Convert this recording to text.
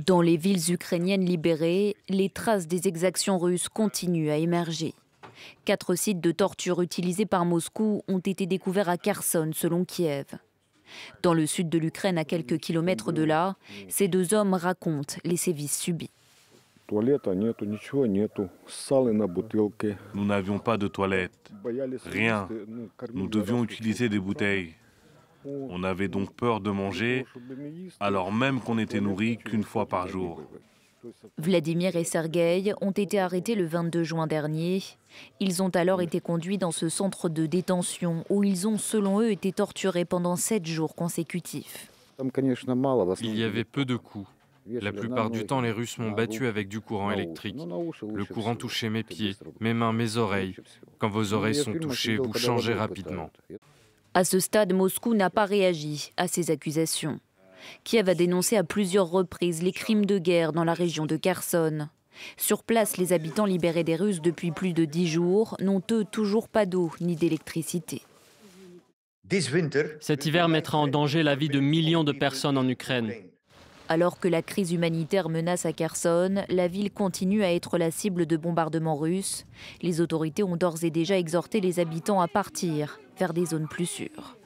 Dans les villes ukrainiennes libérées, les traces des exactions russes continuent à émerger. 4 sites de torture utilisés par Moscou ont été découverts à Kherson, selon Kiev. Dans le sud de l'Ukraine, à quelques kilomètres de là, ces 2 hommes racontent les sévices subis. Nous n'avions pas de toilettes, rien. Nous devions utiliser des bouteilles. On avait donc peur de manger, alors même qu'on n'était nourris qu'une fois par jour. Vladimir et Sergueï ont été arrêtés le 22 juin dernier. Ils ont alors été conduits dans ce centre de détention où ils ont, selon eux, été torturés pendant 7 jours consécutifs. Il y avait peu de coups. La plupart du temps, les Russes m'ont battu avec du courant électrique. Le courant touchait mes pieds, mes mains, mes oreilles. Quand vos oreilles sont touchées, vous changez rapidement. À ce stade, Moscou n'a pas réagi à ces accusations. Kiev a dénoncé à plusieurs reprises les crimes de guerre dans la région de Kherson. Sur place, les habitants libérés des Russes depuis plus de 10 jours n'ont eux toujours pas d'eau ni d'électricité. Cet hiver mettra en danger la vie de millions de personnes en Ukraine. Alors que la crise humanitaire menace à Kherson, la ville continue à être la cible de bombardements russes. Les autorités ont d'ores et déjà exhorté les habitants à partir vers des zones plus sûres.